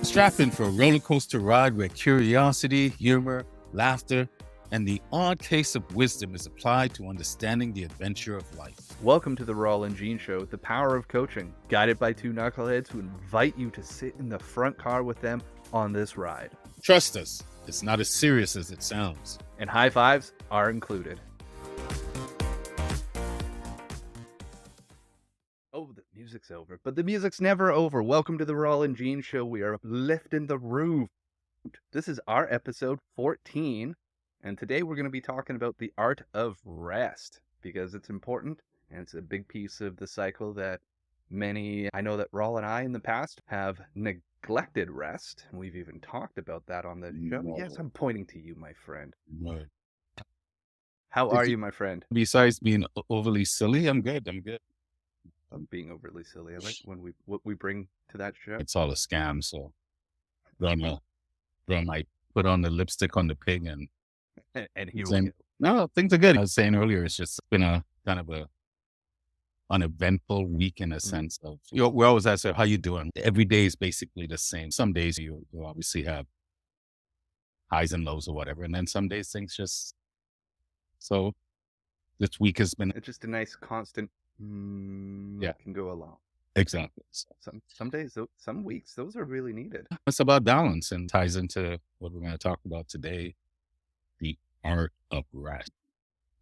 Strap in for a roller coaster ride where curiosity, humor, laughter, and the odd case of wisdom is applied to understanding the adventure of life. Welcome to the Rawle and Gene Show, the power of coaching, guided by two knuckleheads who invite you to sit in the front car with them on this ride. Trust us, it's not as serious as it sounds. And high fives are included. Oh, the music's over. But the music's never over. Welcome to the Rawle and Gene Show. We are lifting the roof. This is our episode 14. And today we're going to be talking about the art of rest because it's important and it's a big piece of the cycle that I know that Rawle and I in the past have neglected rest. And we've even talked about that on the show. No. Yes, I'm pointing to you, my friend. No. How are you, my friend? Besides being overly silly, I'm good. I'm being overly silly. I like when what we bring to that show. It's all a scam, so I might put on the lipstick on the pig and And here we saying, go. no, things are good. I was saying earlier, it's just been a kind of a uneventful week in a sense of, we always ask, how you doing? Every day is basically the same. Some days you obviously have highs and lows or whatever. And then some days things just, so this week has been, It's just a nice constant can go along. exactly. Some days, some weeks, those are really needed. It's about balance and ties into what we're going to talk about today, the art of rest.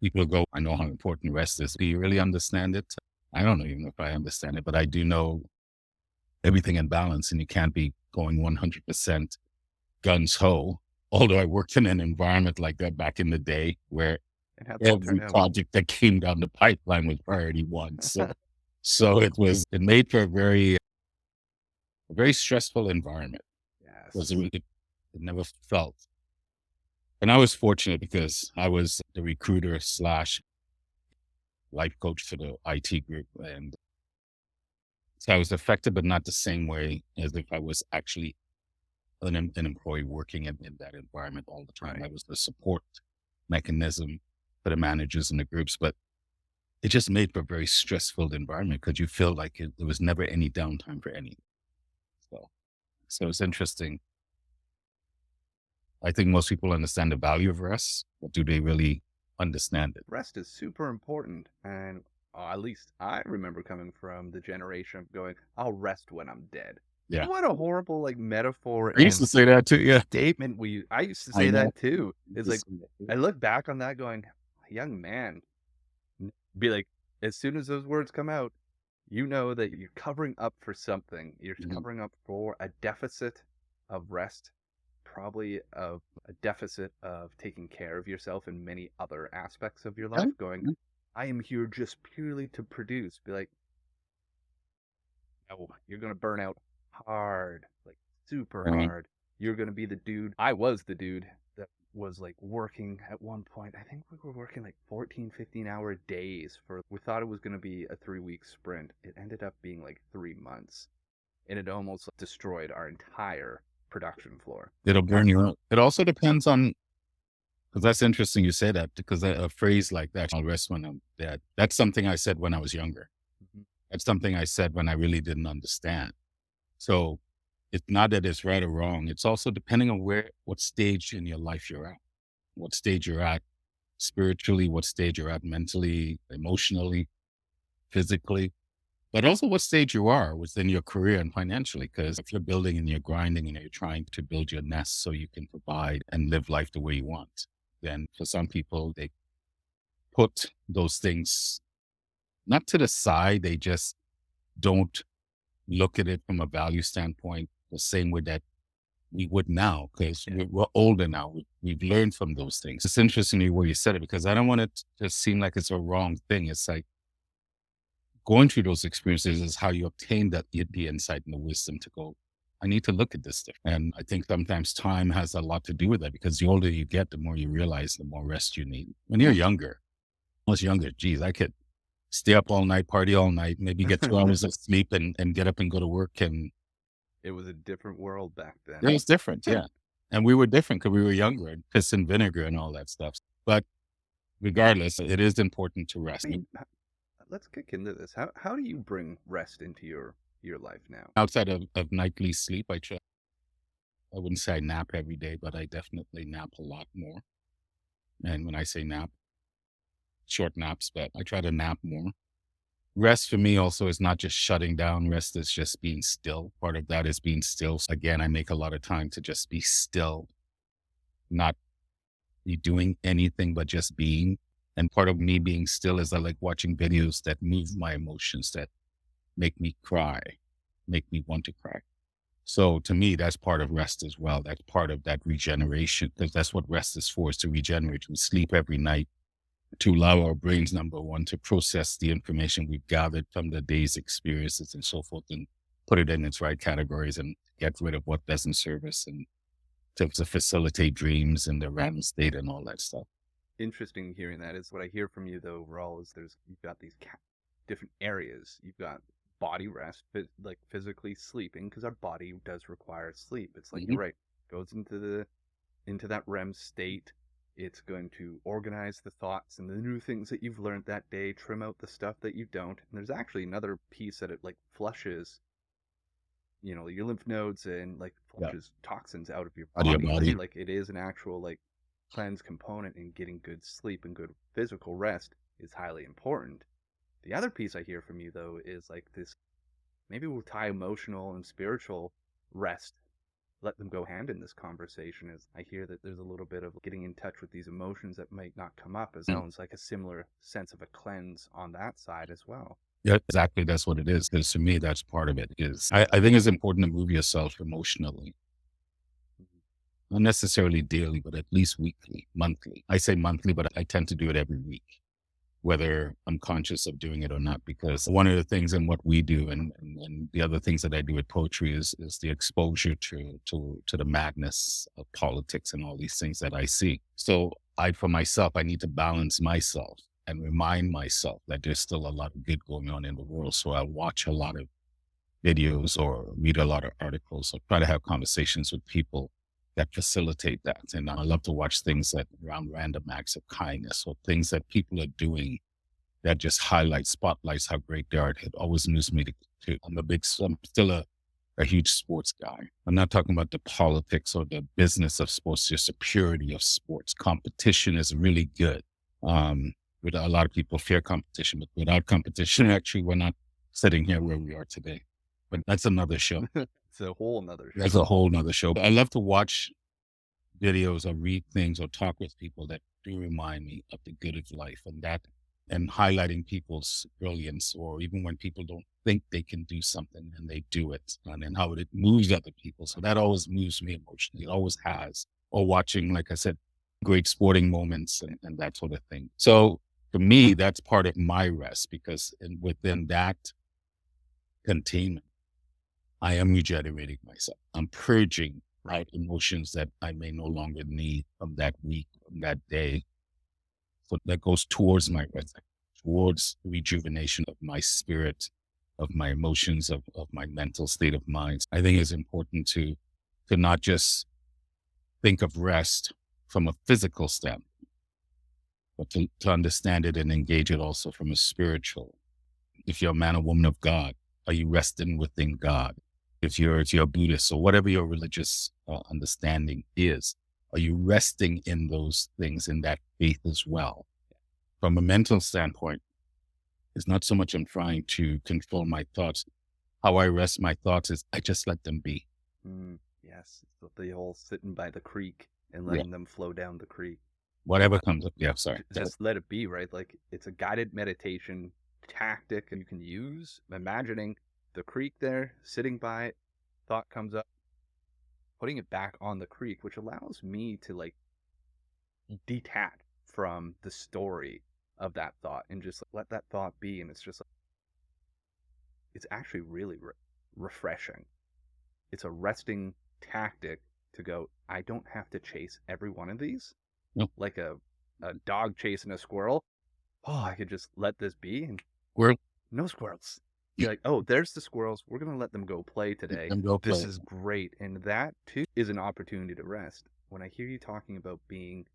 People go, I know how important rest is. Do you really understand it? I don't know even if I understand it, but I do know everything in balance, and you can't be going 100% guns ho. Although I worked in an environment like that back in the day where And how'd that every turn out? project that came down the pipeline was priority one. So it made for a very stressful environment. Yes. It never felt. And I was fortunate because I was the recruiter / life coach for the IT group. And so I was affected, but not the same way as if I was actually an employee working in that environment all the time. Right. I was the support mechanism for the managers and the groups, but it just made for a very stressful environment because you feel like there was never any downtime for anything. So it's interesting. I think most people understand the value of rest, but do they really understand it? Rest is super important. And at least I remember coming from the generation of going, I'll rest when I'm dead. Yeah. What a horrible metaphor I used to say that too. Yeah. statement. I used to I say know. that too. It's like, I look back on that going, young man, be like, as soon as those words come out, you know that you're covering up for something. You're covering up for a deficit of rest, probably of a deficit of taking care of yourself in many other aspects of your life. Going, I am here just purely to produce. Be like, oh, you're going to burn out hard, like super hard. You're going to be the dude. I was the dude that was like working at one point. I think we were working like 14, 15-hour days we thought it was going to be a 3-week sprint. It ended up being like 3 months, and it almost destroyed our entire production floor. It'll burn you out. It also depends on, because that's interesting you say that, because a phrase like that, I'll rest when I'm dead. That's something I said when I was younger. That's something I said when I really didn't understand. So it's not that it's right or wrong. It's also depending on what stage in your life you're at, what stage you're at spiritually, what stage you're at mentally, emotionally, physically, but also what stage you are within your career and financially. Because if you're building and you're grinding and you're trying to build your nest so you can provide and live life the way you want, then for some people, they put those things not to the side. They just don't look at it from a value standpoint the same way that we would now, because we're older now. We've learned from those things. It's interesting where you said it, because I don't want it to seem like it's a wrong thing. It's like going through those experiences is how you obtain the insight and the wisdom to go, I need to look at this stuff. And I think sometimes time has a lot to do with that, because the older you get, the more you realize the more rest you need. When you're younger, geez, I could stay up all night, party all night, maybe get 2 hours of sleep and get up and go to work. And it was a different world back then. it was different. Yeah. And we were different because we were younger, and piss and vinegar and all that stuff. But regardless, it is important to rest. I mean, let's kick into this. How do you bring rest into your life now? Outside of nightly sleep, I try I wouldn't say I nap every day, but I definitely nap a lot more. And when I say nap, short naps, but I try to nap more. Rest for me also is not just shutting down. Rest is just being still. Part of that is being still. So again, I make a lot of time to just be still, not be doing anything, but just being. And part of me being still is I like watching videos that move my emotions, that make me cry, make me want to cry. So to me, that's part of rest as well. That's part of that regeneration, because that's what rest is for, is to regenerate. We sleep every night to allow our brains, number one, to process the information we've gathered from the day's experiences and so forth and put it in its right categories and get rid of what doesn't serve us and to facilitate dreams and the REM state and all that stuff. Interesting hearing that. Is what I hear from you though, Rawl, is you've got these different areas. You've got body rest, like physically sleeping, because our body does require sleep. It's like Mhm. you're right, goes into that REM state. It's going to organize the thoughts and the new things that you've learned that day, trim out the stuff that you don't. And there's actually another piece that it like flushes, your lymph nodes and like Yeah. flushes toxins out of your Out of your body, right? body. Like it is an actual like cleanse component, and getting good sleep and good physical rest is highly important. The other piece I hear from you though is like this, maybe we'll tie emotional and spiritual rest, let them go hand in this conversation. Is I hear that there's a little bit of getting in touch with these emotions that might not come up, as Mm. sounds like a similar sense of a cleanse on that side as well. Yeah, exactly. That's what it is. Because to me, that's part of it. Is I think it's important to move yourself emotionally, not necessarily daily, but at least weekly, monthly. I say monthly, but I tend to do it every week, whether I'm conscious of doing it or not. Because one of the things in what we do and the other things that I do with poetry is the exposure to the madness of politics and all these things that I see. So for myself, I need to balance myself and remind myself that there's still a lot of good going on in the world. So I watch a lot of videos or read a lot of articles or try to have conversations with people that facilitate that. And I love to watch things that around random acts of kindness or things that people are doing that just spotlights how great they are. It always moves me I'm still a huge sports guy. I'm not talking about the politics or the business of sports, just the purity of sports. Competition is really good. With a lot of people fear competition, but without competition, actually, we're not sitting here where we are today. But that's another show. It's a whole nother That's show. a whole nother show. But I love to watch videos or read things or talk with people that do remind me of the good of life and highlighting people's brilliance, or even when people don't think they can do something and they do it, and then how it moves other people. So that always moves me emotionally. It always has. Or watching, like I said, great sporting moments and that sort of thing. So for me, that's part of my rest, because within that containment, I am regenerating myself. I'm purging out emotions that I may no longer need from that week, from that day. So that goes towards my rest, towards rejuvenation of my spirit, of my emotions, of my mental state of mind. I think it's important to not just think of rest from a physical standpoint, but to understand it and engage it also from a spiritual. If you're a man or woman of God, are you resting within God? If you're a Buddhist or whatever your religious understanding is, are you resting in those things, in that faith as well? From a mental standpoint, it's not so much I'm trying to control my thoughts. How I rest my thoughts is I just let them be. Yes, it's the whole sitting by the creek and Yeah. letting them flow down the creek. Whatever comes up. Yeah, sorry. Just let it be, right? Like it's a guided meditation tactic you can use. Imagining the creek there, sitting by it, thought comes up, putting it back on the creek, which allows me to like detach from the story of that thought and just let that thought be. And it's just, it's actually really refreshing. It's a resting tactic to go, I don't have to chase every one of these No, like a dog chasing a squirrel. Oh, I could just let this be, and we're no squirrels. Be like, oh, there's the squirrels. We're going to let them go play let today. them go This play. is great. And that too is an opportunity to rest. When I hear you talking about being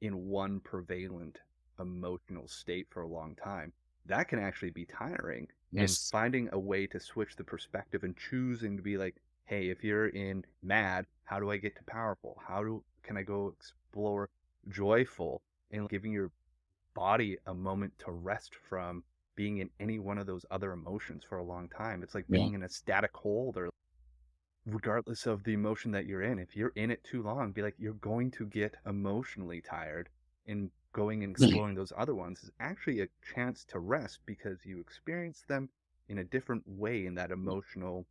in one prevalent emotional state for a long time, that can actually be tiring. And Yes. finding a way to switch the perspective and choosing to be like, hey, if you're in mad, how do I get to powerful? Can I go explore joyful? And giving your body a moment to rest from being in any one of those other emotions for a long time. It's like Yeah. being in a static hold, or regardless of the emotion that you're in, if you're in it too long, be like, you're going to get emotionally tired. And going and exploring those other ones is actually a chance to rest because you experience them in a different way in that emotional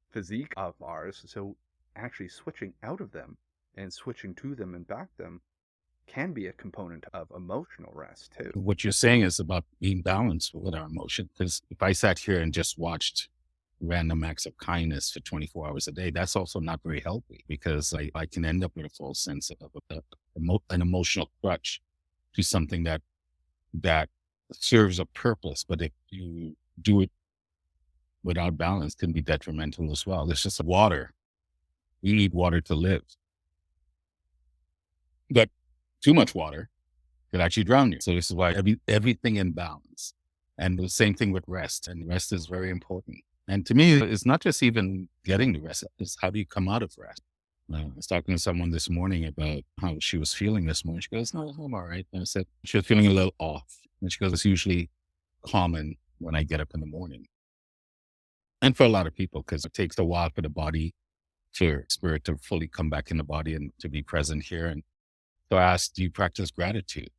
physique of ours. So actually switching out of them and switching to them and back them can be a component of emotional rest too. What you're saying is about being balanced with our emotion. Because if I sat here and just watched random acts of kindness for 24 hours a day, that's also not very healthy because I can end up with a false sense of an emotional crutch to something that serves a purpose. But if you do it without balance, can be detrimental as well. It's just water. We need water to live, but too much water could actually drown you. So this is why everything in balance. And the same thing with rest. And rest is very important. And to me, it's not just even getting the rest, it's how do you come out of rest? I was talking to someone this morning about how she was feeling this morning. She goes, no, I'm all right. And I said, she was feeling a little off. And she goes, it's usually common when I get up in the morning. And for a lot of people, because it takes a while for the body, for spirit to fully come back in the body and to be present here. And so I asked, do you practice gratitude?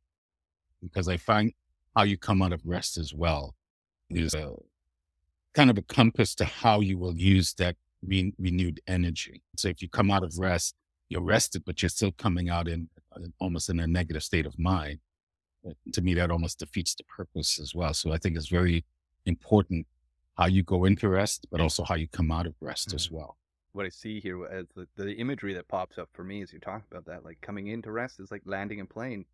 Because I find how you come out of rest as well is a kind of a compass to how you will use that renewed energy. So if you come out of rest, you're rested, but you're still coming out in almost in a negative state of mind. To me, that almost defeats the purpose as well. So I think it's very important how you go into rest, but also how you come out of rest as well. What I see here as the imagery that pops up for me as you talk about that, like coming into rest is like landing a plane.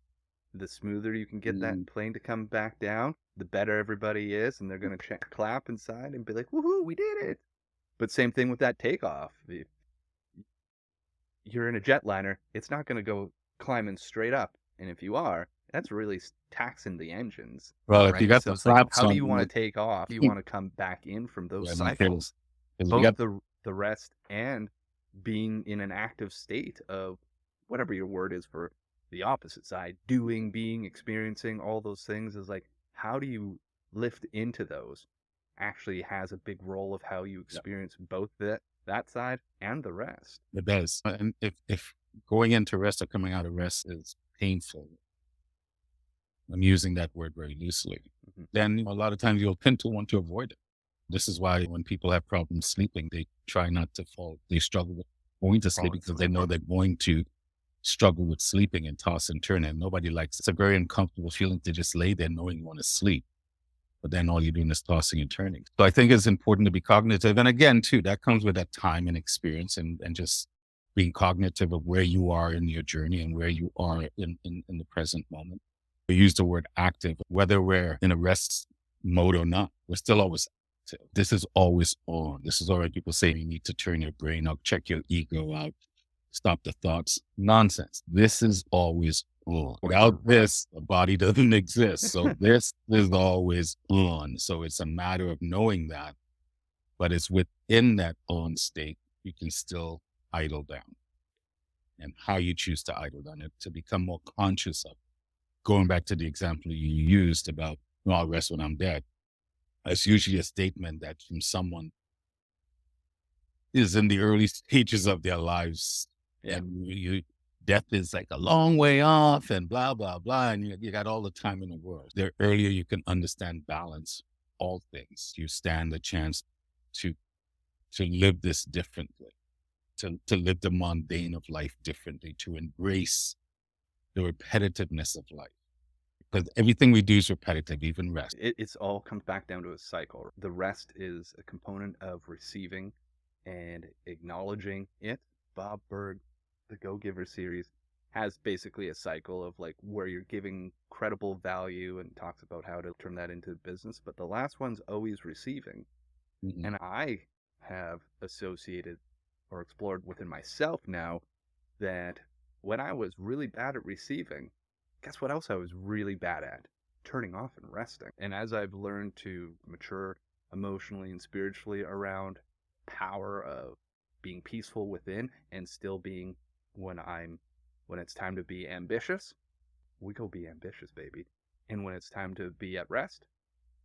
The smoother you can get that Mm. plane to come back down, the better everybody is, and they're gonna clap inside and be like, "Woohoo, we did it!" But same thing with that takeoff. If you're in a jetliner, it's not gonna go climbing straight up, and if you are, that's really taxing the engines, Well, if you right? got So the it's like, flaps how do on, you want to take off? Do you want to come back in from those yeah, no kidding. cycles? 'Cause if you Both got the rest and being in an active state of whatever your word is for the opposite side, doing, being, experiencing, all those things is like, how do you lift into those actually has a big role of how you experience both that side and the rest. it does. And if going into rest or coming out of rest is painful, I'm using that word very loosely, Mhm. then a lot of times you'll tend to want to avoid it. This is why when people have problems sleeping, they try not to fall. They struggle with going to sleep Falling because they asleep. know they're going to struggle with sleeping and toss and turn. And nobody likes it's a very uncomfortable feeling to just lay there knowing you want to sleep. But then all you're doing is tossing and turning. So I think it's important to be cognitive. And again, too, that comes with that time and experience and just being cognitive of where you are in your journey and where you are in the present moment. We use the word active, whether we're in a rest mode or not, we're still always active. This is always on. This is already people say you need to turn your brain out, check your ego out, stop the thoughts. Nonsense. This is always on. Without this, the body doesn't exist. So this is always on. So it's a matter of knowing that, but it's within that on state, you can still idle down and how you choose to idle down it to become more conscious of. Going back to the example you used about, well, I'll rest when I'm dead. It's usually a statement that from someone is in the early stages of their lives. Yeah. And death is like a long way off and blah, blah, blah. And you got all the time in the world. The earlier you can understand balance, all things, you stand a chance to, to live this differently, to live the mundane of life differently, to embrace the repetitiveness of life. Because everything we do is repetitive, even rest. It's all comes back down to a cycle. The rest is a component of receiving and acknowledging it. Bob Berg, the Go Giver series, has basically a cycle of like where you're giving credible value and talks about how to turn that into business. But the last one's always receiving. Mhm. And I have associated or explored within myself now that when I was really bad at receiving, guess what else I was really bad at? Turning off and resting. And as I've learned to mature emotionally and spiritually around power of being peaceful within and still being when it's time to be ambitious, we go be ambitious, baby. And when it's time to be at rest,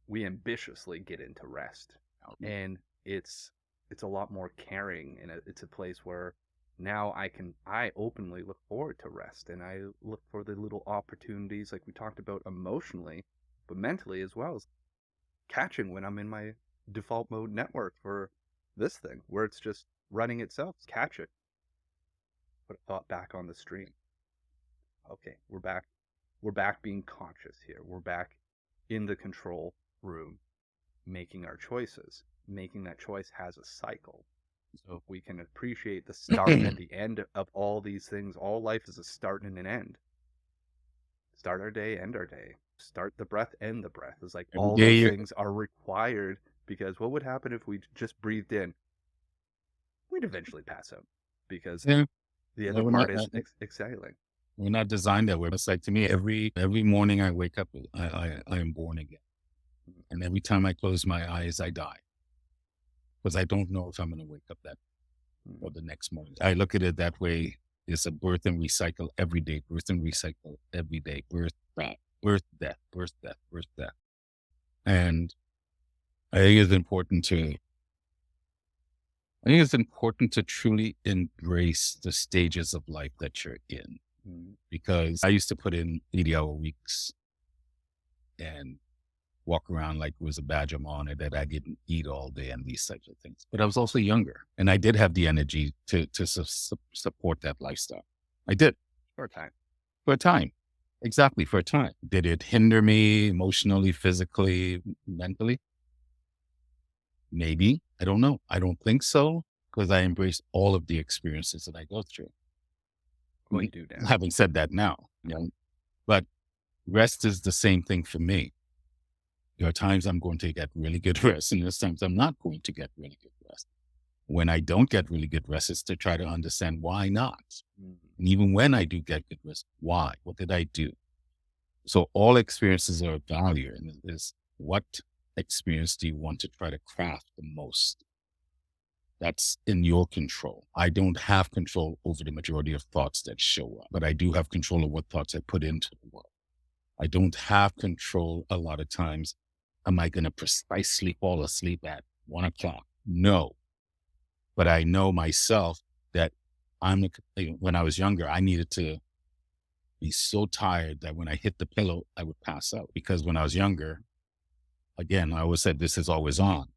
we ambitiously get into rest. And it's a lot more caring, and it's a place where now I openly look forward to rest, and I look for the little opportunities like we talked about emotionally, but mentally as well, as catching when I'm in my default mode network for this thing where it's just running itself. Catch it, put a thought back on the stream. Okay, we're back being conscious here. We're back in the control room, making our choices. Making that choice has a cycle. So if we can appreciate the start and the end of all these things, all life is a start and an end. Start our day, end our day. Start the breath, end the breath. It's like Every all day those you things are required, because what would happen if we just breathed in? We'd eventually pass out, because yeah, the other no, part is exhaling. we're not designed that way. It's like, to me, every morning I wake up, I am born again. And every time I close my eyes, I die. Because I don't know if I'm going to wake up that or the next morning. I look at it that way. It's a birth and recycle every day, birth and recycle every day, birth, death, birth, death, birth, death, birth, death. And I think it's important to truly embrace the stages of life that you're in. Because I used to put in 80-hour weeks and walk around like it was a badge of honor that I didn't eat all day and these types of things. But I was also younger, and I did have the energy to support that lifestyle. I did. For a time. For a time. Exactly, for a time. Did it hinder me emotionally, physically, mentally? Maybe. I don't know. I don't think so, because I embrace all of the experiences that I go through. Well, you do now. Having said that now, but rest is the same thing for me. There are times I'm going to get really good rest, and there's times I'm not going to get really good rest. When I don't get really good rest, it's to try to understand why not. And even when I do get good rest, why? What did I do? So all experiences are of value, and is what experience do you want to try to craft the most? That's in your control. I don't have control over the majority of thoughts that show up, but I do have control of what thoughts I put into the world. I don't have control a lot of times. Am I going to precisely fall asleep at 1 o'clock? No. But I know myself that when I was younger, I needed to be so tired that when I hit the pillow, I would pass out. Because when I was younger, again, I always said this is always on.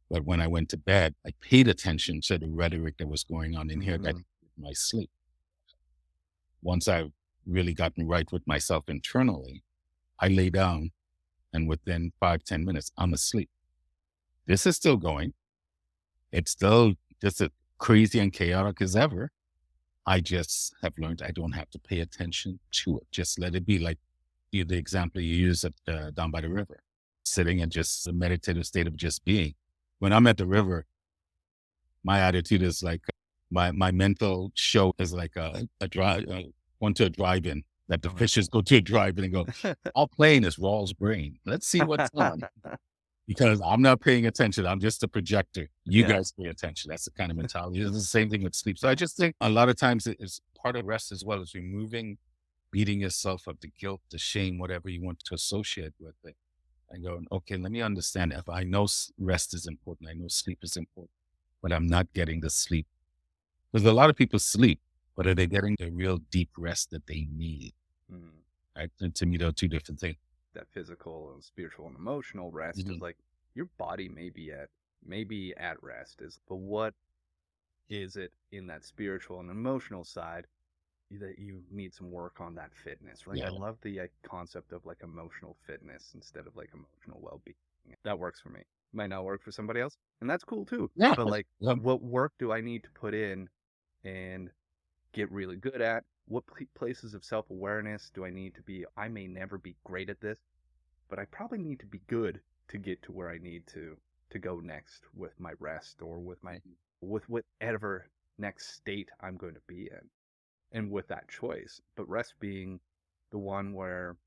But when I went to bed, I paid attention to the rhetoric that was going on in here that my sleep. Once I've really gotten right with myself internally, I lay down, and within 5-10 minutes, I'm asleep. This is still going. It's still just as crazy and chaotic as ever. I just have learned I don't have to pay attention to it. Just let it be, like the example you use down by the river, sitting in just a meditative state of just being. When I'm at the river, my attitude is like my mental show is like a one to a drive-in, that the fishes go to a drive-in and go, all playing is Rawle's brain. Let's see what's on. Because I'm not paying attention. I'm just a projector. You guys pay attention. That's the kind of mentality. It's the same thing with sleep. So I just think a lot of times it's part of rest as well, as removing beating yourself up, the guilt, the shame, whatever you want to associate with it. And going, okay, let me understand. If I know rest is important, I know sleep is important, but I'm not getting the sleep. Because a lot of people sleep, but are they getting the real deep rest that they need? Right? And to me, they're two different things. That physical and spiritual and emotional rest is like your body may be at rest, but what is it in that spiritual and emotional side that you need some work on that fitness? Like I love the concept of like emotional fitness instead of like emotional well-being. That works for me. Might not work for somebody else, and that's cool too. Yeah. But like, what work do I need to put in and get really good at? What places of self-awareness do I need to be? I may never be great at this, but I probably need to be good to get to where I need to go next with my rest, or with whatever next state I'm going to be in, and with that choice. But rest being the one where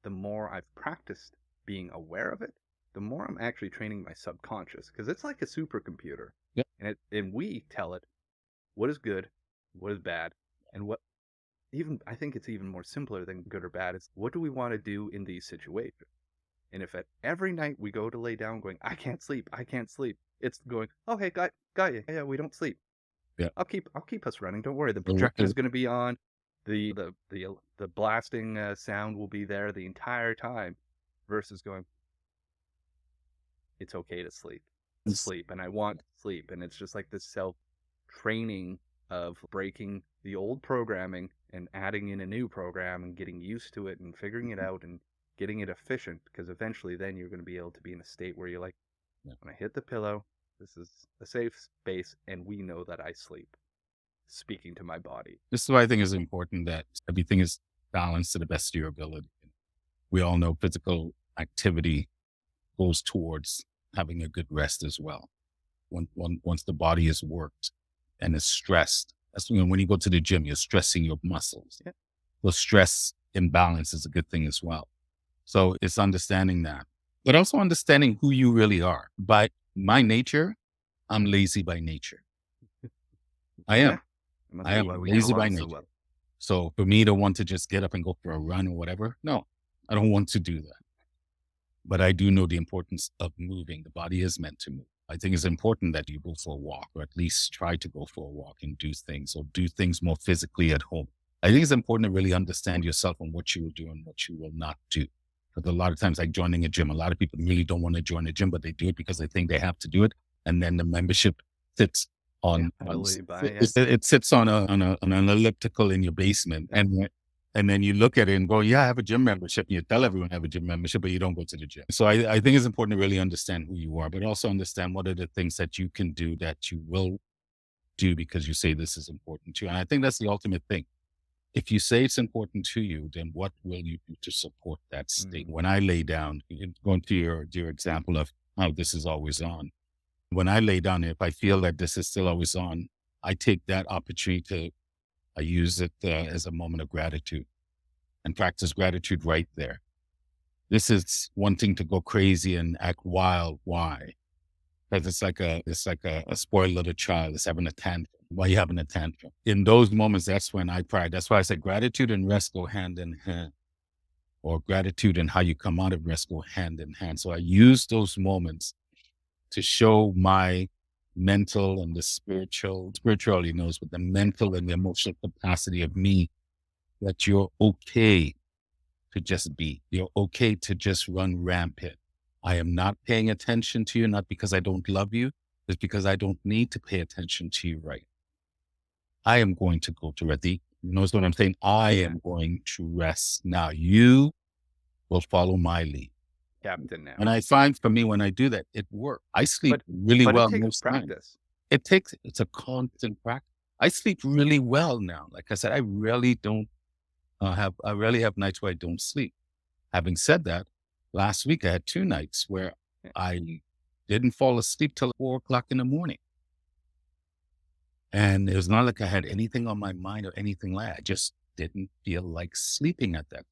the more I've practiced being aware of it, the more I'm actually training my subconscious, because it's like a supercomputer. Yep. And we tell it what is good, what is bad, and what even I think it's even more simpler than good or bad. It's what do we want to do in these situations? And if at every night we go to lay down going, I can't sleep, it's going, oh hey, got you. Yeah, we don't sleep. Yeah. I'll keep us running. Don't worry. The Well, projector is going to be on. The blasting sound will be there the entire time. Versus going, it's okay to sleep, and I want sleep, and it's just like this self training of breaking the old programming and adding in a new program and getting used to it and figuring it out and getting it efficient, because eventually then you're going to be able to be in a state where you're like, Yeah. when I hit the pillow, this is a safe space, and we know that I sleep. Speaking to my body. This is why I think it's important that everything is balanced to the best of your ability. We all know physical activity goes towards having a good rest as well. Once the body is worked and is stressed, that's when you go to the gym, you're stressing your muscles. Yeah. The stress imbalance is a good thing as well. So it's understanding that, but also understanding who you really are. By my nature, I'm lazy by nature. I am. Yeah. It must I be am why we get lazy by along so nature. well. So for me to want to just get up and go for a run or whatever, no, I don't want to do that. But I do know the importance of moving. The body is meant to move. I think it's important that you go for a walk, or at least try to go for a walk and do things, or do things more physically at home. I think it's important to really understand yourself and what you will do and what you will not do. Because a lot of times, like joining a gym, a lot of people really don't want to join a gym, but they do it because they think they have to do it. And then the membership sits on, I on believe by it, it sits on on an elliptical in your basement. And then you look at it and go, yeah, I have a gym membership. And you tell everyone I have a gym membership, but you don't go to the gym. So I think it's important to really understand who you are, but also understand what are the things that you can do that you will do because you say this is important to you. And I think that's the ultimate thing. If you say it's important to you, then what will you do to support that state? When I lay down, going to your example of how this is always on, when I lay down, if I feel that this is still always on, I take that opportunity to, I use it as a moment of gratitude and practice gratitude right there. This is wanting to go crazy and act wild. Why? Because it's like a spoiled little child that's having a tantrum. Why are you having a tantrum? In those moments, that's when I cry. That's why I said gratitude and rest go hand in hand, or gratitude and how you come out of rest go hand in hand. So I use those moments to show my mental and the spirituality knows, but the mental and the emotional capacity of me, that you're okay to just be. You're okay to just run rampant. I am not paying attention to you, not because I don't love you, it's because I don't need to pay attention to you right. I am going to go to rest. You know what I'm saying? I am going to rest. Now you will follow my lead. Captain now. And I find for me, when I do that, it works. I sleep really well it takes most times. practice. It's a constant practice. I sleep really well now. Like I said, I really have nights where I don't sleep. Having said that, last week I had 2 nights where I didn't fall asleep till 4 o'clock in the morning. And it was not like I had anything on my mind or anything like that. I just didn't feel like sleeping at that.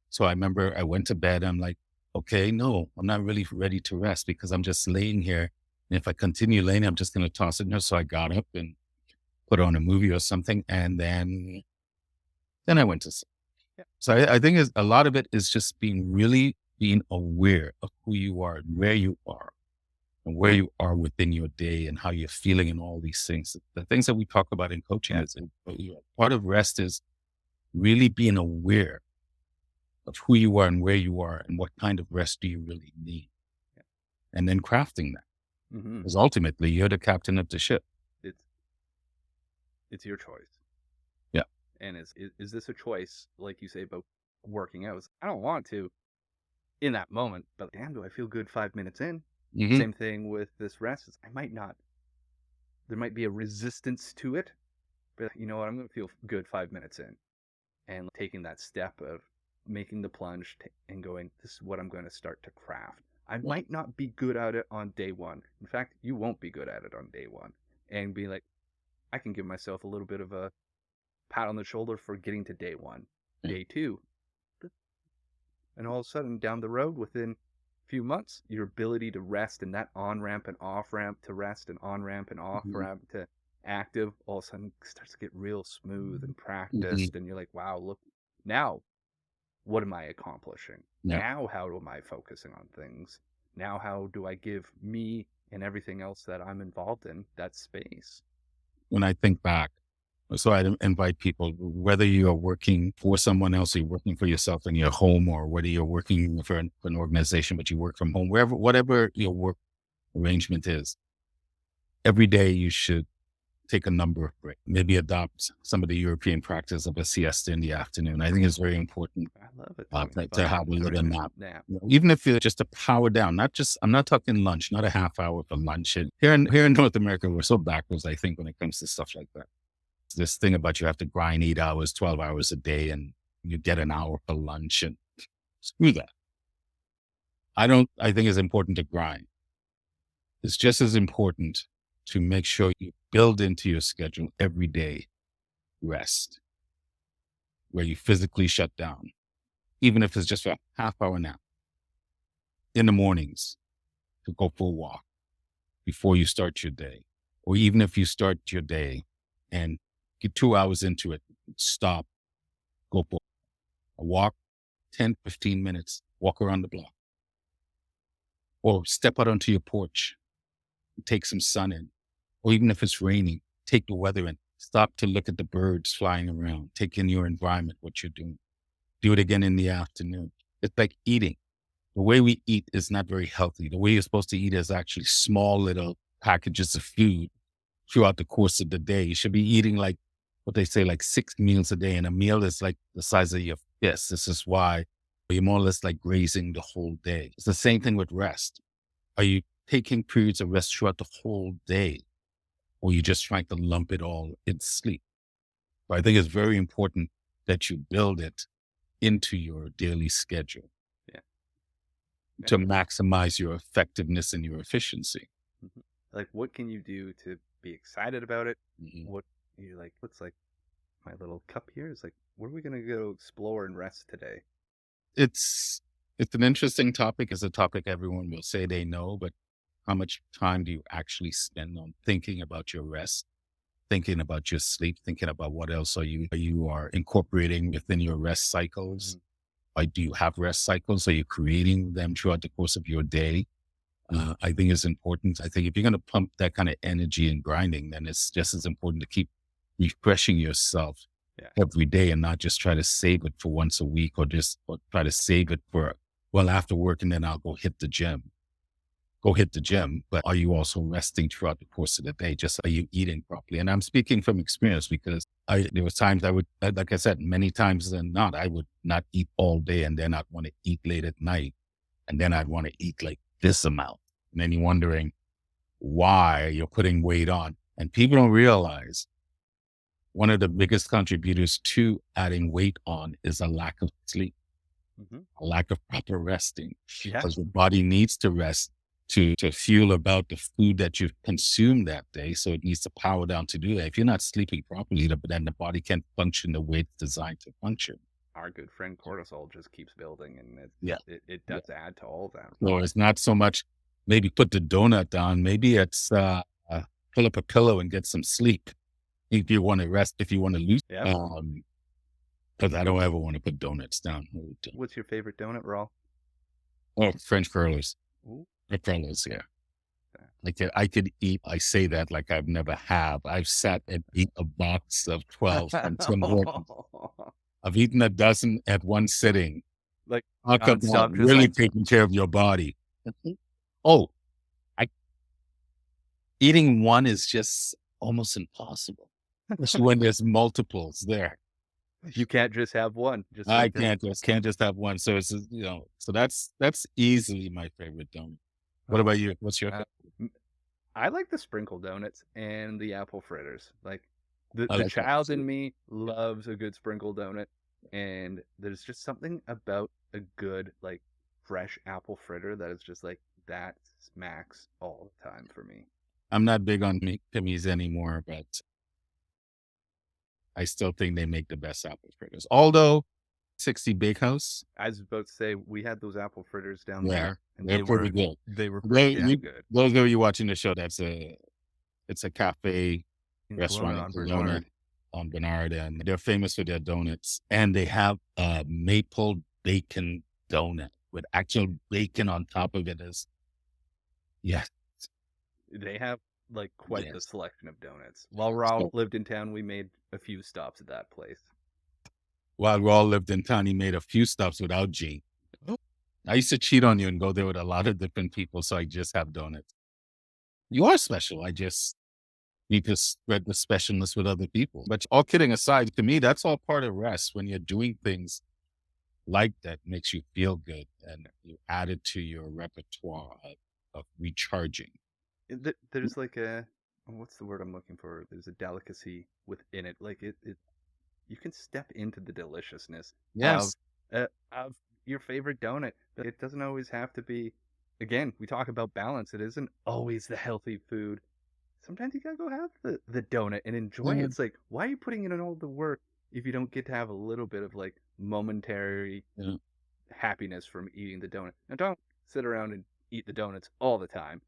So I remember I went to bed. I'm like, okay, no, I'm not really ready to rest because I'm just laying here. And if I continue laying, I'm just going to toss it in there. So I got up and put on a movie or something. And then I went to sleep. Yeah. So I think a lot of it is just being aware of who you are and where you are within your day and how you're feeling and all these things. The things that we talk about in coaching is part of rest is really being aware of who you are and where you are and what kind of rest do you really need. Yeah. And then crafting that. Because ultimately you're the captain of the ship. It's your choice. Yeah. And is this a choice, like you say, about working out? I don't want to in that moment, but damn, do I feel good 5 minutes in? Same thing with this rest. I might not. There might be a resistance to it, but you know what? I'm going to feel good 5 minutes in. And taking that step of making the plunge and going, this is what I'm going to start to craft. I might not be good at it on day one. In fact, you won't be good at it on day one. And be like, I can give myself a little bit of a pat on the shoulder for getting to day one, day two. And all of a sudden, down the road, within few months, your ability to rest and that on ramp and off ramp to rest and on ramp and off Mhm. ramp to active all of a sudden starts to get real smooth and Mhm. practiced. And you're like, wow, look, now what am I accomplishing? Yeah. Now, how am I focusing on things? Now, how do I give me and everything else that I'm involved in that space? When I think back, so I invite people, whether you are working for someone else, or you're working for yourself in your home, or whether you're working for an organization, but you work from home, wherever, whatever your work arrangement is, every day you should take a number of breaks, maybe adopt some of the European practice of a siesta in the afternoon. I think it's very important I love it. 25 to have a little 30-minute nap. nap. You know, even if you're just to power down, not just, I'm not talking lunch, not a half hour for lunch. And here in North America, we're so backwards, I think, when it comes to stuff like that. This thing about you have to grind 8 hours, 12 hours a day, and you get an hour for lunch, and screw that. I think it's important to grind. It's just as important to make sure you build into your schedule every day rest, where you physically shut down, even if it's just for a half hour nap in the mornings, to go for a walk before you start your day. Or even if you start your day and get 2 hours into it, stop, go for a walk, 10, 15 minutes, walk around the block, or step out onto your porch, take some sun in. Or even if it's raining, take the weather in. Stop to look at the birds flying around. Take in your environment, what you're doing. Do it again in the afternoon. It's like eating. The way we eat is not very healthy. The way you're supposed to eat is actually small little packages of food throughout the course of the day. You should be eating like what they say, like 6 meals a day. And a meal is like the size of your fist. This is why you're more or less like grazing the whole day. It's the same thing with rest. Are you taking periods of rest throughout the whole day? Or you just trying to lump it all in sleep? So I think it's very important that you build it into your daily schedule Yeah. to maximize your effectiveness and your efficiency. Mhm. Like, what can you do to be excited about it? Mhm. What you like? What's like my little cup here is like, where are we gonna go explore and rest today? It's it's an interesting topic. It's a topic everyone will say they know, but how much time do you actually spend on thinking about your rest, thinking about your sleep, thinking about what else you are incorporating within your rest cycles? Mhm. Do you have rest cycles? Are you creating them throughout the course of your day? I think it's important. I think if you're going to pump that kind of energy and grinding, then it's just as important to keep refreshing yourself Yeah. every day and not just try to save it for once a week, or try to save it for, well, after work and then I'll go hit the gym. Go hit the gym, but are you also resting throughout the course of the day? Just are you eating properly? And I'm speaking from experience because there was times I would, like I said, many times than not, I would not eat all day and then I'd want to eat late at night and then I'd want to eat like this amount. And then you're wondering why you're putting weight on. And people don't realize one of the biggest contributors to adding weight on is a lack of sleep, Mhm. a lack of proper resting, Yeah. because your body needs to rest to fuel about the food that you've consumed that day. So it needs to power down to do that. If you're not sleeping properly, then the body can't function the way it's designed to function. Our good friend cortisol just keeps building, and Yeah. it Yeah. does add to all of that. So it's not so much maybe put the donut down. Maybe it's pull up a pillow and get some sleep if you want to rest, if you want to lose. Yep. Because I don't ever want to put donuts down. What's your favorite donut, Raw? Oh, French curlers. Ooh. The curlers, yeah. Okay. I could eat, I say that like I've never have. I've sat and eat a box of 12 from Tim Hortons. I've eaten a dozen at one sitting. Like Talk about nonstop, just really like taking care of your body. Oh, I eating one is just almost impossible, especially when there's multiples there. you can't just have one. Just I like that. can't just have one. So it's so that's easily my favorite donut. What about you? What's your Uh, favorite? m- I like the sprinkle donuts and the apple fritters. Like I the like that child too. in me loves a good sprinkle donut, and there's just something about a good like fresh apple fritter that is just like that smacks all the time for me. I'm not big on Timmy's anymore, but I still think they make the best apple fritters. Although 60 Bakehouse. I was about to say, we had those apple fritters down Yeah, there, and they're pretty good. they were pretty damn good. Those of you watching the show, it's a cafe In restaurant Kelowna in on Kelowna Bernard. on Bernard, and they're famous for their donuts. And they have a maple bacon donut with actual bacon on top of it. Yes, They have like quite the yes. selection of donuts. While Rawle So lived in town, we made a few stops at that place. while Rawle lived in town, he made a few stops without Gene. I used to cheat on you and go there with a lot of different people, so I just have donuts. You are special. I just need to spread the specialness with other people. But all kidding aside, to me, that's all part of rest. When you're doing things like that, makes you feel good, and you add it to your repertoire of recharging. There's like what's the word I'm looking for? There's a delicacy within it. Like it you can step into the deliciousness Yes. of your favorite donut. It doesn't always have to be. Again, we talk about balance. It isn't always the healthy food. Sometimes you gotta go have the donut and enjoy it. Mhm. It's like, why are you putting in all the work if you don't get to have a little bit of like momentary Yeah. happiness from eating the donut? Now, don't sit around and eat the donuts all the time,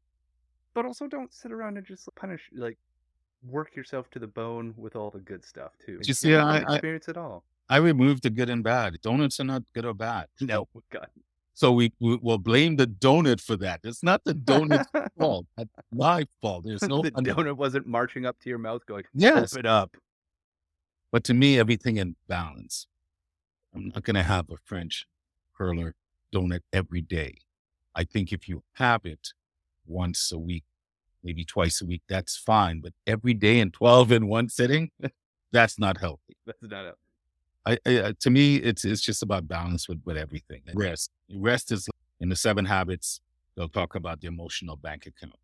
but also don't sit around and just work yourself to the bone with all the good stuff too. You Get see, the full experience it all. I removed the good and bad. Donuts are not good or bad. No, God. So we'll blame the donut for that. It's not the donut's fault. That's my fault. There's no The donut wasn't marching up to your mouth going, yes. open up. But to me, everything in balance. I'm not going to have a French curler donut every day. I think if you have it once a week, maybe twice a week, that's fine. But every day and 12 in one sitting, that's not healthy. That's not it. To me, it's just about balance with everything. And rest is in the 7 habits. They'll talk about the emotional bank account,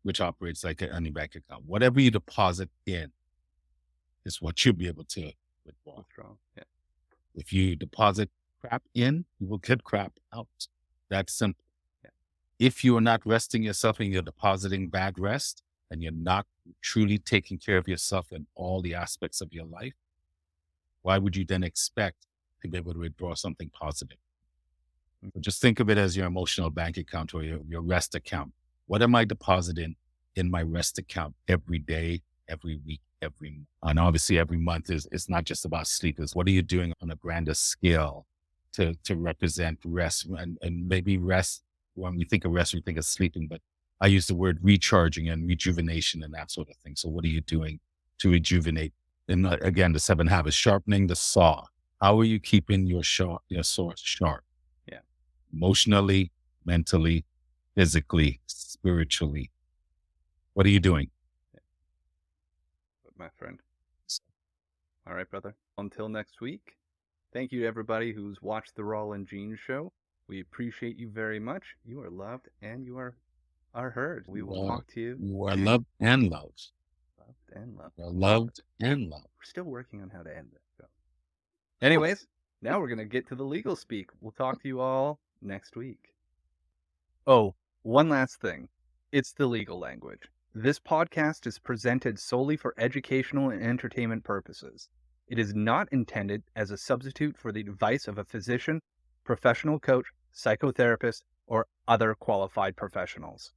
which operates like any bank account. Whatever you deposit in is what you'll be able to withdraw. What's wrong? Yeah. If you deposit crap in, you will get crap out. That's simple. Yeah. If you are not resting yourself and you're depositing bad rest, and you're not truly taking care of yourself in all the aspects of your life, why would you then expect to be able to withdraw something positive? So just think of it as your emotional bank account or your rest account. What am I depositing in my rest account every day, every week, every month? And obviously every month is not just about sleep. Is what are you doing on a grander scale to represent rest and maybe rest. When we think of rest, we think of sleeping, but I use the word recharging and rejuvenation and that sort of thing. So what are you doing to rejuvenate? And again, the 7 habits, sharpening the saw. How are you keeping your saw sharp? Yeah. Emotionally, mentally, physically, spiritually. What are you doing? My friend. All right, brother. Until next week, thank you to everybody who's watched the Rawle and Gene show. We appreciate you very much. You are loved and you are heard. We will talk to you. You are loved and loved. Loved and loved. You are loved and loved. We're still working on how to end this show. Anyways, now we're going to get to the legal speak. We'll talk to you all next week. Oh, one last thing. It's the legal language. This podcast is presented solely for educational and entertainment purposes. It is not intended as a substitute for the advice of a physician, professional coach, psychotherapist, or other qualified professionals.